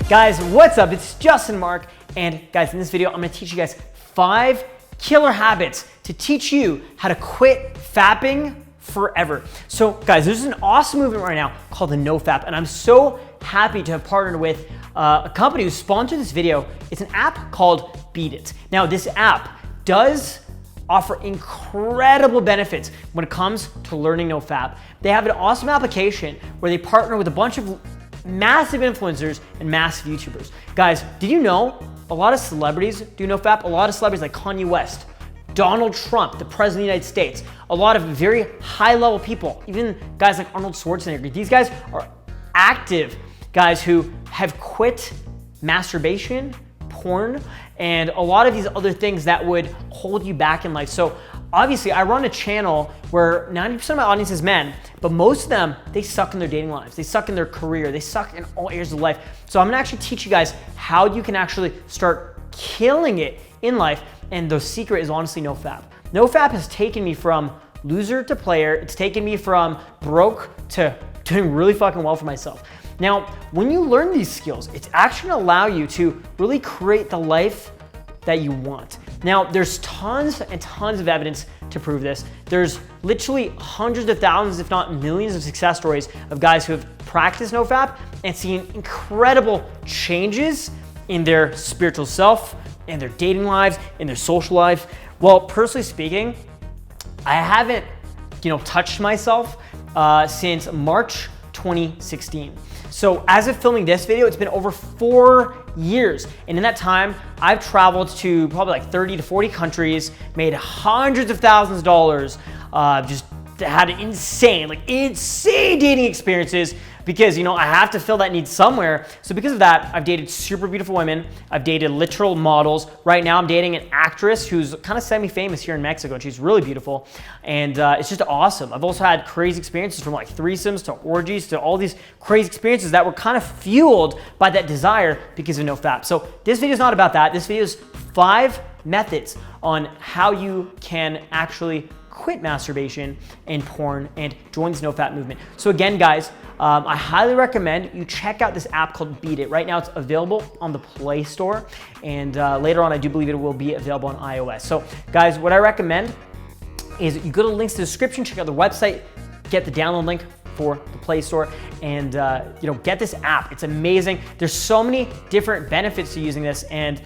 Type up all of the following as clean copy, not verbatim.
Guys, what's up? It's Justin Mark, and guys, in this video, I'm gonna teach you guys 5 killer habits to teach you how to quit fapping forever. So guys, there's an awesome movement right now called the NoFap, and I'm so happy to have partnered with a company who sponsored this video. It's an app called Beat It. Now, this app does offer incredible benefits when it comes to learning NoFap. They have an awesome application where they partner with a bunch of massive influencers and massive YouTubers. Guys, did you know a lot of celebrities do NoFap? A lot of celebrities like Kanye West, Donald Trump, the President of the United States, a lot of very high level people, even guys like Arnold Schwarzenegger. These guys are active guys who have quit masturbation, porn, and a lot of these other things that would hold you back in life. So obviously I run a channel where 90% of my audience is men, but most of them, they suck in their dating lives. They suck in their career. They suck in all areas of life. So I'm gonna actually teach you guys how you can actually start killing it in life. And the secret is honestly NoFap. NoFap has taken me from loser to player. It's taken me from broke to doing really fucking well for myself. Now, when you learn these skills, it's actually gonna allow you to really create the life that you want. Now, there's tons and tons of evidence to prove this. There's literally hundreds of thousands, if not millions of success stories of guys who have practiced NoFap and seen incredible changes in their spiritual self, in their dating lives, in their social life. Well, personally speaking, I haven't, touched myself since March 2016. So as of filming this video, it's been over 4 years. And in that time, I've traveled to probably like 30 to 40 countries, made hundreds of thousands of dollars, just had insane dating experiences because, I have to fill that need somewhere. So because of that, I've dated super beautiful women. I've dated literal models. Right now, I'm dating an actress who's kind of semi-famous here in Mexico, and she's really beautiful. And it's just awesome. I've also had crazy experiences from like threesomes to orgies to all these crazy experiences that were kind of fueled by that desire because of NoFap. So this video is not about that. This video is 5 methods on how you can actually quit masturbation and porn and join this NoFap movement. So again, guys, I highly recommend you check out this app called Beat It. Right now it's available on the Play Store, and later on I do believe it will be available on iOS. So guys, what I recommend is you go to the links in the description, check out the website, get the download link for the Play Store, and get this app. It's amazing. There's so many different benefits to using this, and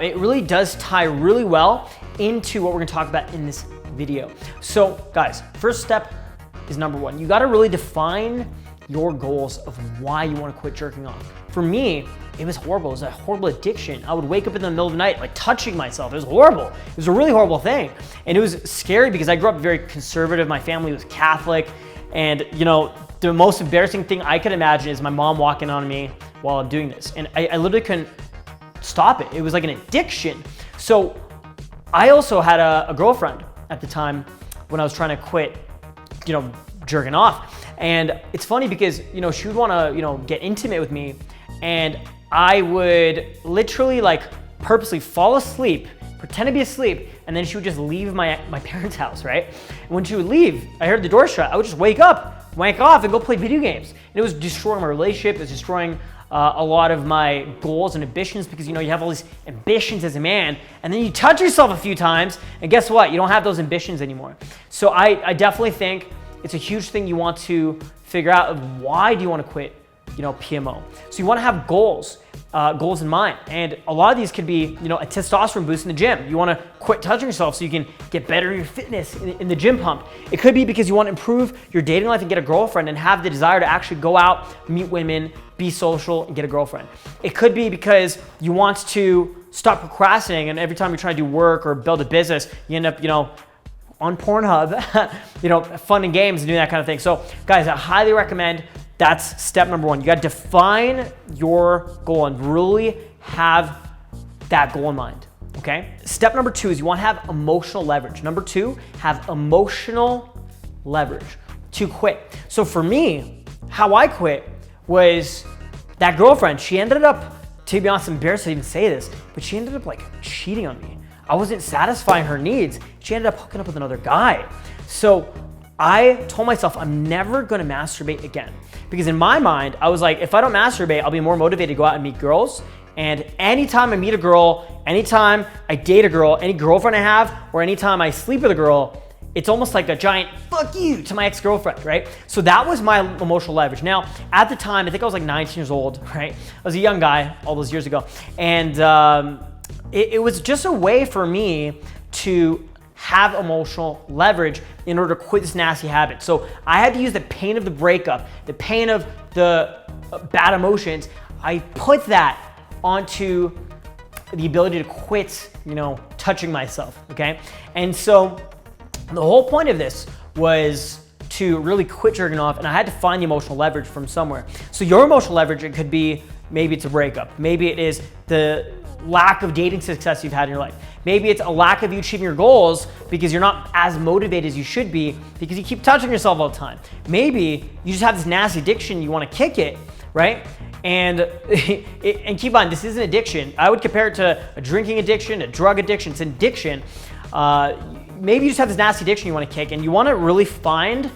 it really does tie really well into what we're gonna talk about in this video. So guys, first step is number 1. You gotta really define your goals of why you wanna quit jerking off. For me, it was horrible. It was a horrible addiction. I would wake up in the middle of the night, like touching myself. It was horrible. It was a really horrible thing. And it was scary because I grew up very conservative. My family was Catholic. And the most embarrassing thing I could imagine is my mom walking on me while I'm doing this. And I literally couldn't stop it. It was like an addiction. So I also had a girlfriend at the time when I was trying to quit, jerking off. And it's funny because, she would want to, get intimate with me, and I would literally purposely fall asleep, pretend to be asleep, and then she would just leave my parents' house, right? And when she would leave, I heard the door shut. I would just wake up, wank off, and go play video games. And it was destroying my relationship. It was destroying a lot of my goals and ambitions because, you have all these ambitions as a man, and then you touch yourself a few times, and guess what? You don't have those ambitions anymore. So I definitely think it's a huge thing you want to figure out of why do you want to quit, PMO. So you want to have goals in mind. And a lot of these could be, a testosterone boost in the gym. You want to quit touching yourself so you can get better at your fitness in the gym pump. It could be because you want to improve your dating life and get a girlfriend and have the desire to actually go out, meet women, be social, and get a girlfriend. It could be because you want to stop procrastinating, and every time you're trying to do work or build a business, you end up, on Pornhub, fun and games and doing that kind of thing. So guys, I highly recommend that's step number 1. You gotta define your goal and really have that goal in mind, okay? Step number 2 is you wanna have emotional leverage. Number 2, have emotional leverage to quit. So for me, how I quit was that girlfriend. She ended up, to be honest, I'm embarrassed to even say this, but she ended up cheating on me. I wasn't satisfying her needs. She ended up hooking up with another guy. So I told myself I'm never gonna masturbate again. Because in my mind, I was like, if I don't masturbate, I'll be more motivated to go out and meet girls. And anytime I meet a girl, anytime I date a girl, any girlfriend I have, or anytime I sleep with a girl, it's almost like a giant fuck you to my ex-girlfriend, right? So that was my emotional leverage. Now, at the time, I think I was like 19 years old, right? I was a young guy all those years ago. And it was just a way for me to have emotional leverage in order to quit this nasty habit. So I had to use the pain of the breakup, the pain of the bad emotions. I put that onto the ability to quit, touching myself, okay? And so the whole point of this was to really quit jerking off, and I had to find the emotional leverage from somewhere. So your emotional leverage, it could be, maybe it's a breakup. Maybe it is the lack of dating success you've had in your life. Maybe it's a lack of you achieving your goals because you're not as motivated as you should be because you keep touching yourself all the time. Maybe you just have this nasty addiction, you want to kick it, right? And and keep on, this is an addiction. I would compare it to a drinking addiction, a drug addiction. It's an addiction. Maybe you just have this nasty addiction you want to kick, and you want to really find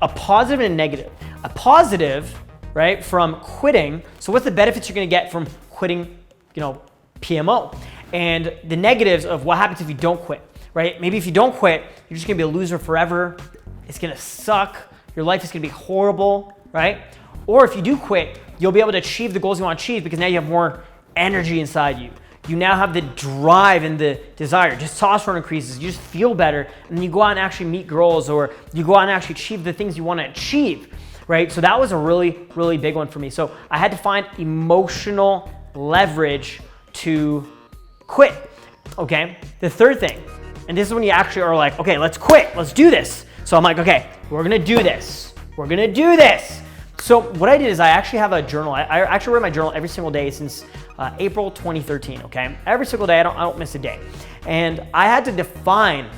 a positive and a negative. A positive, right, from quitting. So what's the benefits you're going to get from quitting, PMO? And the negatives of what happens if you don't quit, right? Maybe if you don't quit, you're just going to be a loser forever. It's going to suck. Your life is going to be horrible, right? Or if you do quit, you'll be able to achieve the goals you want to achieve because now you have more energy inside you. You now have the drive and the desire. Testosterone increases. You just feel better. And then you go out and actually meet girls, or you go out and actually achieve the things you want to achieve, right? So that was a really, really big one for me. So I had to find emotional leverage to quit, okay? The third thing, and this is when you actually are like, okay, let's quit. Let's do this. So I'm like, okay, we're going to do this. We're going to do this. So what I did is I actually have a journal. I actually write my journal every single day since April 2013, okay? Every single day, I don't miss a day. And I had to define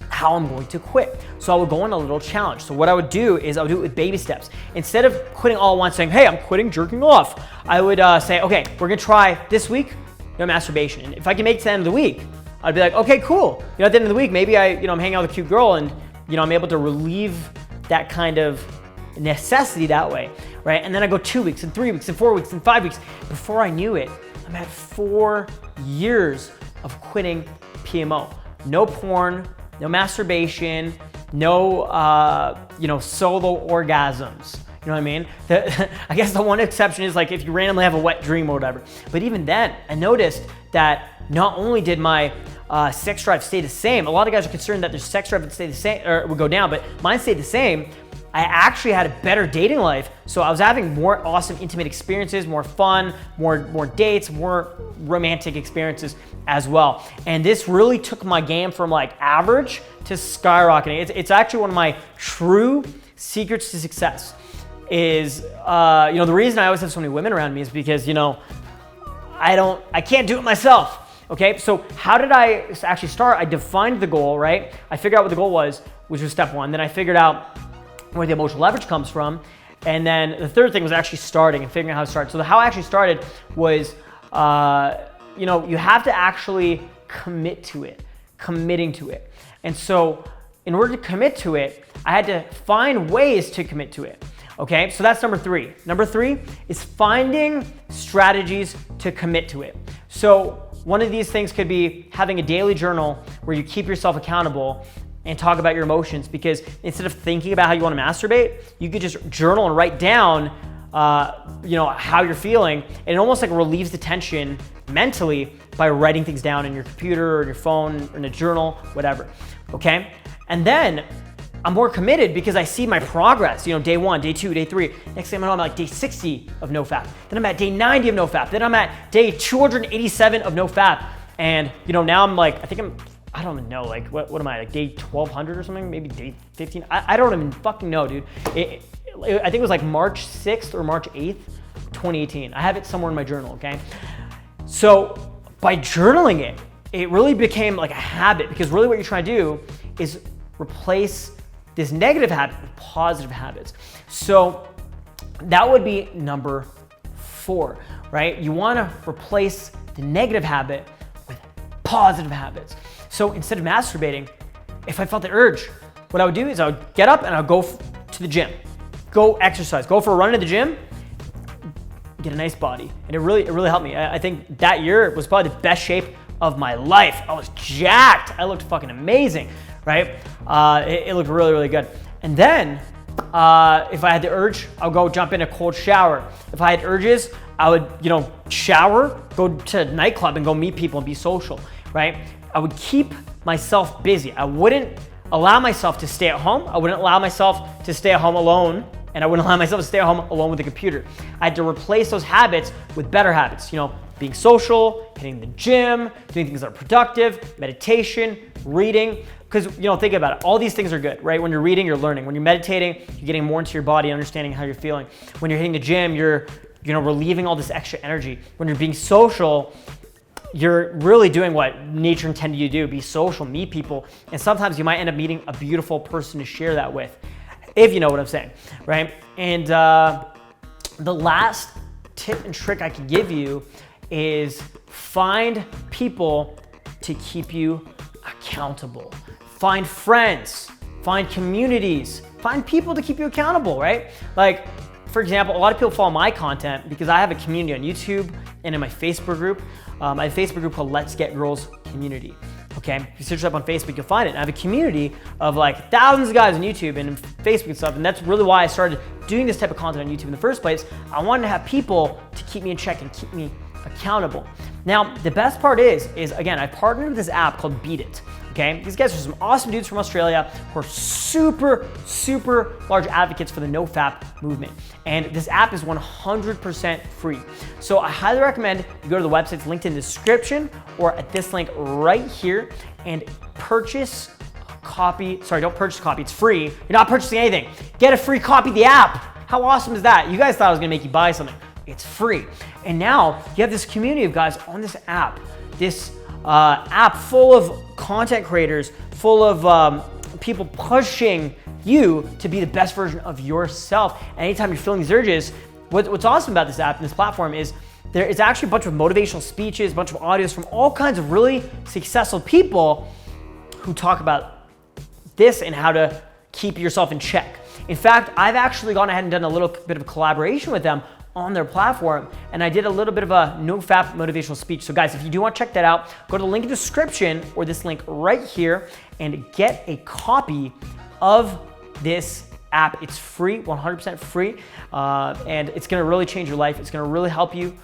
how I'm going to quit. So I would go on a little challenge. So what I would do is I would do it with baby steps. Instead of quitting all at once saying, hey, I'm quitting jerking off, I would say, okay, we're gonna try this week, no masturbation. And if I can make it to the end of the week, I'd be like, okay, cool. At the end of the week, maybe I'm hanging out with a cute girl and I'm able to relieve that kind of necessity that way, right? And then I go 2 weeks and 3 weeks and 4 weeks and 5 weeks. Before I knew it, I'm at 4 years of quitting PMO. No porn, no masturbation, no, solo orgasms. You know what I mean? I guess the one exception is like if you randomly have a wet dream or whatever. But even then, I noticed that not only did my sex drive stay the same, a lot of guys are concerned that their sex drive would stay the same or would go down, but mine stayed the same. I actually had a better dating life. So I was having more awesome intimate experiences, more fun, more dates, more romantic experiences as well. And this really took my game from like average to skyrocketing. It's actually one of my true secrets to success is, the reason I always have so many women around me is because, I can't do it myself. Okay, so how did I actually start? I defined the goal, right? I figured out what the goal was, which was step one. Then I figured out where the emotional leverage comes from. And then the third thing was actually starting and figuring out how to start. So how I actually started was, you have to actually commit to it, committing to it. And so in order to commit to it, I had to find ways to commit to it. Okay, so that's number three. Number three is finding strategies to commit to it. So one of these things could be having a daily journal where you keep yourself accountable and talk about your emotions, because instead of thinking about how you want to masturbate, you could just journal and write down how you're feeling, and it almost like relieves the tension mentally by writing things down in your computer or your phone or in a journal, whatever, okay? And then I'm more committed because I see my progress, day 1, day 2, day 3. Next thing I know, I'm like day 60 of no fap. Then I'm at day 90 of no fap. Then I'm at day 287 of no fap. And now I'm like, I don't even know, like, what am I, like day 1200 or something? Maybe day 15? I don't even fucking know, dude. I think it was like March 6th or March 8th, 2018. I have it somewhere in my journal, okay? So by journaling it, it really became like a habit, because really what you're trying to do is replace this negative habit with positive habits. So that would be number 4, right? You wanna replace the negative habit with positive habits. So instead of masturbating, if I felt the urge, what I would do is I would get up and I would go to the gym, go exercise, go for a run in the gym, get a nice body. And it really helped me. I think that year was probably the best shape of my life. I was jacked. I looked fucking amazing, right? It looked really good. And then if I had the urge, I would go jump in a cold shower. If I had urges, I would, shower, go to a nightclub and go meet people and be social, right? I would keep myself busy. I wouldn't allow myself to stay at home. I wouldn't allow myself to stay at home alone, and I wouldn't allow myself to stay at home alone with the computer. I had to replace those habits with better habits, being social, hitting the gym, doing things that are productive, meditation, reading. Because, think about it. All these things are good, right? When you're reading, you're learning. When you're meditating, you're getting more into your body, understanding how you're feeling. When you're hitting the gym, you're, relieving all this extra energy. When you're being social, you're really doing what nature intended you to do, be social, meet people. And sometimes you might end up meeting a beautiful person to share that with, if you know what I'm saying, right? And the last tip and trick I could give you is find people to keep you accountable. Find friends, find communities, find people to keep you accountable, right? Like, for example, a lot of people follow my content because I have a community on YouTube and in my Facebook group. I have a Facebook group called Let's Get Girls Community. Okay, if you search it up on Facebook, you'll find it. And I have a community of like thousands of guys on YouTube and Facebook and stuff. And that's really why I started doing this type of content on YouTube in the first place. I wanted to have people to keep me in check and keep me accountable. Now, the best part is again, I partnered with this app called Beat It. Okay, these guys are some awesome dudes from Australia who are super large advocates for the NoFap movement. And this app is 100% free. So I highly recommend you go to the website, it's linked in the description or at this link right here, and purchase a copy. Sorry, don't purchase a copy, it's free. You're not purchasing anything. Get a free copy of the app. How awesome is that? You guys thought I was gonna make you buy something. It's free. And now you have this community of guys on this app, this app full of content creators, full of people pushing you to be the best version of yourself. And anytime you're feeling these urges, what's awesome about this app and this platform is it's actually a bunch of motivational speeches, a bunch of audios from all kinds of really successful people who talk about this and how to keep yourself in check. In fact, I've actually gone ahead and done a little bit of a collaboration with them on their platform, and I did a little bit of a NoFap motivational speech. So guys, if you do want to check that out, go to the link in the description or this link right here and get a copy of this app. It's free, 100% free, and it's gonna really change your life. It's gonna really help you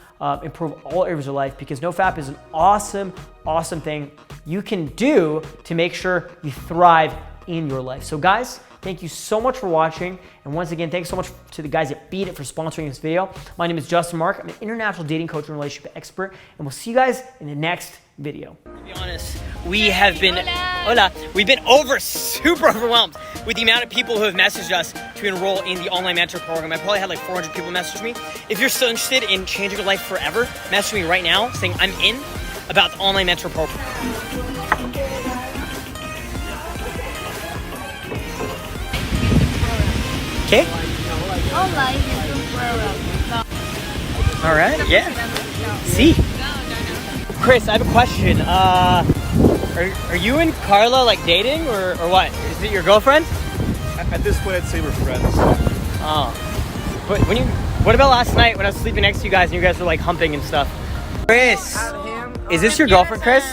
improve all areas of life, because NoFap is an awesome thing you can do to make sure you thrive in your life. So guys, thank you so much for watching. And once again, thanks so much to the guys at Beat It for sponsoring this video. My name is Justin Mark. I'm an international dating coach and relationship expert, and we'll see you guys in the next video. To be honest, we have been, we've been super overwhelmed with the amount of people who have messaged us to enroll in the online mentor program. I probably had like 400 people message me. If you're still interested in changing your life forever, message me right now saying I'm in about the online mentor program. Okay. All right. Yeah. See. Chris, I have a question. Are you and Carla like dating or what? Is it your girlfriend? At this point, I'd say we're friends. Oh. But what about last night when I was sleeping next to you guys and you guys were like humping and stuff? Chris, is this your girlfriend, Chris?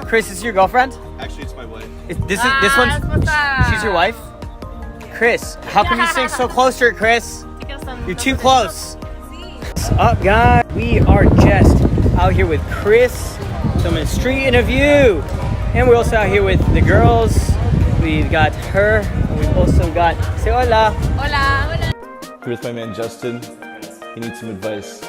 Chris, is this your girlfriend? Actually, it's my wife. This one? She's your wife? Chris, how come you stay so close to her, Chris? You're too close. What's up, guys? We are just out here with Chris, filming a street interview. And we're also out here with the girls. We've got her, and we've also got, say hola. Hola. Here's my man, Justin. He needs some advice.